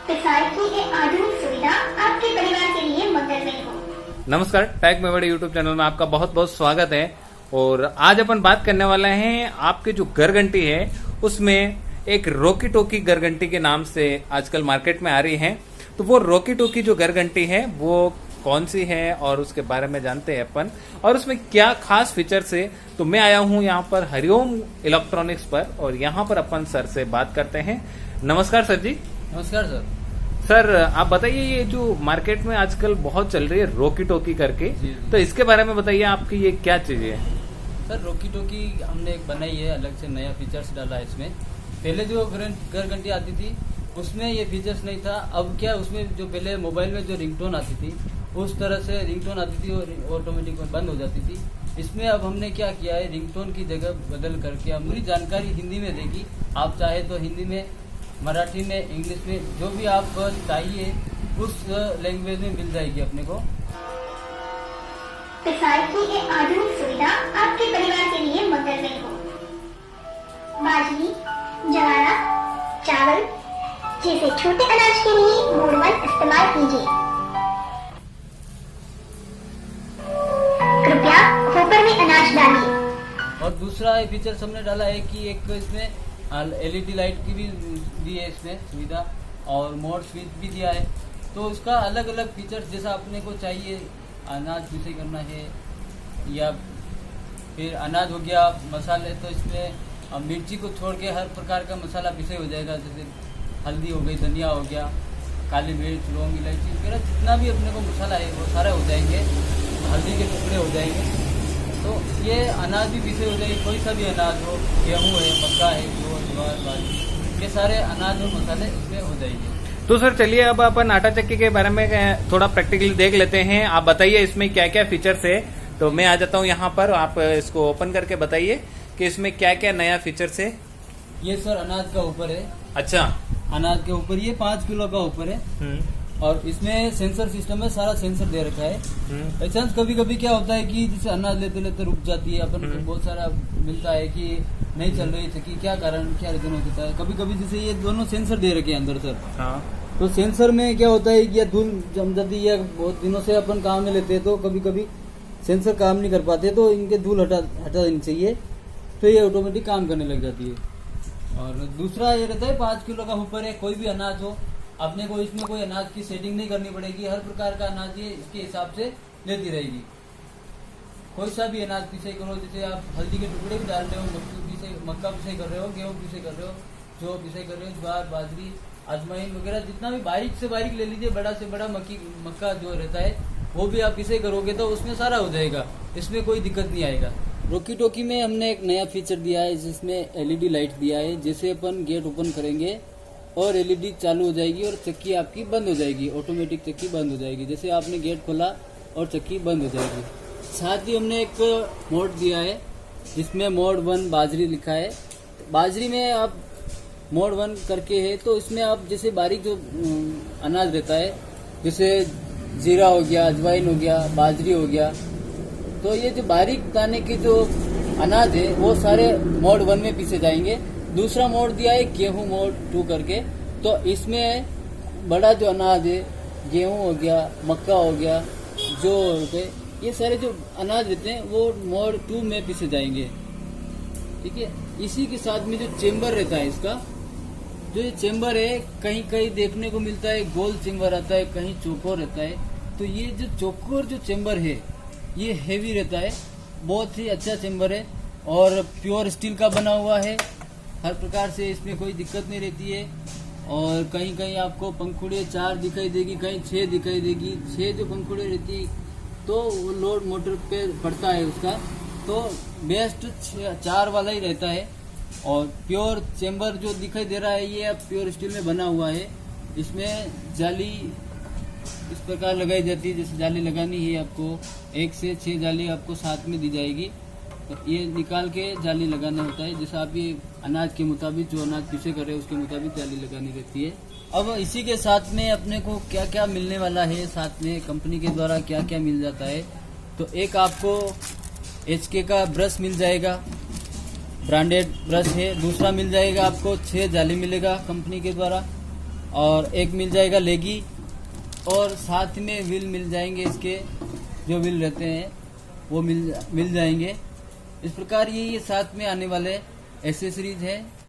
किसान की ये आधुनिक सुविधा आपके परिवार के लिए मंगलमय हो। नमस्कार, टैग मेवाड़ी यूट्यूब चैनल में आपका बहुत बहुत स्वागत है। और आज अपन बात करने वाले हैं आपके जो घरघंटी है उसमें एक रॉकी टोकी घरघंटी के नाम से आजकल मार्केट में आ रही है। तो वो रॉकी टोकी जो घरघंटी है वो कौन सी है और उसके बारे में जानते हैं अपन और उसमें क्या खास फीचर्स है। तो मैं आया हूँ यहाँ पर हरिओम इलेक्ट्रॉनिक्स पर और यहाँ पर अपन सर से बात करते हैं। नमस्कार सर जी। नमस्कार सर। सर आप बताइए, ये जो मार्केट में आजकल बहुत चल रही है रॉकी टोकी करके, जी। तो इसके बारे में बताइए आपकी ये क्या चीज है। सर रॉकी टोकी हमने एक बनाई है, अलग से नया फीचर्स डाला है इसमें। पहले जो घरघंटी आती थी उसमें ये फीचर्स नहीं था। अब क्या उसमें जो पहले मोबाइल में जो रिंगटोन आती थी उस तरह से रिंगटोन आती थी और ऑटोमेटिक बंद हो जाती थी। इसमें अब हमने क्या किया है, रिंगटोन की जगह बदल करके हम पूरी जानकारी हिंदी में देगी। आप चाहे तो हिंदी में, मराठी में, इंग्लिश में, जो भी आप चाहिए उस लैंग्वेज में मिल जाएगी अपने को। किसान की ये आधुनिक सुविधा आपके परिवार के लिए मंगलमय हो। बाजरी, ज्वार, चावल जैसे छोटे अनाज के लिए मोड 1 इस्तेमाल कीजिए। कृपया होपर में अनाज डालिए। और दूसरा फीचर हमने डाला है कि एक इसमें एलईडी लाइट की भी दी है इसमें सुविधा और मोड स्विच भी दिया है। तो उसका अलग अलग फीचर्स जैसा अपने को चाहिए, अनाज पिसाई करना है या फिर अनाज हो गया, मसाले तो इसमें मिर्ची को छोड़ के हर प्रकार का मसाला पिसाई हो जाएगा। जैसे हल्दी हो गई, धनिया हो गया, काली मिर्च, लौंग, इलायची वगैरह जितना भी अपने को मसाला है वो सारे हो जाएंगे। हल्दी के टुकड़े हो जाएंगे। तो ये अनाज भी पीसे हो जाएगी, कोई सा भी अनाज हो, गेहूँ है, मक्का है, ज्वार, बाजरी, ये सारे अनाज और मसाले इसमें हो जाएंगे। तो सर चलिए अब अपन आटा चक्की के बारे में थोड़ा प्रैक्टिकली देख लेते हैं। आप बताइए इसमें क्या क्या फीचर्स है। तो मैं आ जाता हूँ यहाँ पर, आप इसको ओपन करके बताइए कि इसमें क्या क्या नया फीचर्स है। ये सर अनाज का ऊपर है। अच्छा, अनाज के ऊपर ये 5 किलो का ऊपर है और इसमें सेंसर सिस्टम है, सारा सेंसर दे रखा है। बाई चांस कभी कभी क्या होता है कि जैसे अनाज लेते लेते रुक जाती है, अपन को बहुत सारा मिलता है कि नहीं चल रही चक्की, क्या कारण, क्या रीजन हो जाता है। कभी कभी जैसे ये दोनों सेंसर दे रखे हैं अंदर सर। हाँ। तो सेंसर में क्या होता है कि या धूल जम जाती है, बहुत दिनों से अपन काम में लेते हैं तो कभी कभी सेंसर काम नहीं कर पाते, तो इनके धूल हटा देनी चाहिए, तो ये ऑटोमेटिक काम करने लग जाती है। और दूसरा ये रहता है 5 किलो का ऊपर है, कोई भी अनाज हो, अपने को इसमें कोई अनाज की सेटिंग नहीं करनी पड़ेगी। हर प्रकार का अनाज ये इसके हिसाब से लेती रहेगी। कोई सा भी अनाज पिसाई करो, जैसे आप हल्दी के टुकड़े भी डाल रहे हो, मक्का पिसाई कर रहे हो, गेहूँ पिसाई कर रहे हो, जो पिसाई कर रहे हो, ज्वार, बाजरी, अजवाइन वगैरह जितना भी बारीक से बारीक ले लीजिए, बड़ा से बड़ा मक्का जो रहता है वो भी आप पिसाई करोगे तो उसमें सारा हो जाएगा, इसमें कोई दिक्कत नहीं आएगा। रॉकी टोकी में हमने एक नया फीचर दिया है जिसमें एलईडी लाइट दिया है। जैसे अपन गेट ओपन करेंगे और एलईडी चालू हो जाएगी और चक्की आपकी बंद हो जाएगी, ऑटोमेटिक चक्की बंद हो जाएगी। जैसे आपने गेट खोला और चक्की बंद हो जाएगी। साथ ही हमने एक मोड दिया है जिसमें मोड 1 बाजरी लिखा है। बाजरी में आप मोड 1 करके है तो इसमें आप जैसे बारीक जो अनाज रहता है, जैसे जीरा हो गया, अजवाइन हो गया, बाजरी हो गया, तो ये जो बारीक दाने के जो अनाज है वो सारे मोड 1 में पीसे जाएंगे। दूसरा मोड दिया है गेहूं मोड 2 करके, तो इसमें बड़ा जो अनाज है, गेहूं हो गया, मक्का हो गया, जो रुपए, ये सारे जो अनाज रहते हैं वो मोड 2 में पीसे जाएंगे। ठीक है। इसी के साथ में जो चेम्बर रहता है इसका, जो ये चेम्बर है कहीं कहीं देखने को मिलता है गोल चेम्बर आता है, कहीं चौकोर रहता है। तो ये जो चौकोर जो चेम्बर है ये हेवी रहता है, बहुत ही अच्छा चेम्बर है और प्योर स्टील का बना हुआ है। हर प्रकार से इसमें कोई दिक्कत नहीं रहती है। और कहीं कहीं आपको पंखुड़ियाँ 4 दिखाई देगी, कहीं 6 दिखाई देगी। 6 जो पंखुड़ियाँ रहती है तो वो लोड मोटर पे पड़ता है उसका, तो बेस्ट 4 वाला ही रहता है। और प्योर चेम्बर जो दिखाई दे रहा है ये अब प्योर स्टील में बना हुआ है। इसमें जाली इस प्रकार लगाई जाती है, जैसे जाली लगानी है आपको 1 से 6 जाली आपको साथ में दी जाएगी। तो ये निकाल के जाली लगाना होता है, जैसे आप ये अनाज के मुताबिक जो अनाज पीछे कर रहे हैं उसके मुताबिक जाली लगानी रहती है। अब इसी के साथ में अपने को क्या क्या मिलने वाला है, साथ में कंपनी के द्वारा क्या क्या मिल जाता है, तो एक आपको HK का ब्रश मिल जाएगा, ब्रांडेड ब्रश है। दूसरा मिल जाएगा आपको 6 जाली मिलेगा कंपनी के द्वारा। और एक मिल जाएगा लेगी, और साथ में व्हील मिल जाएंगे, इसके जो व्हील रहते हैं वो मिल जाएंगे। इस प्रकार ये साथ में आने वाले एसेसरीज है।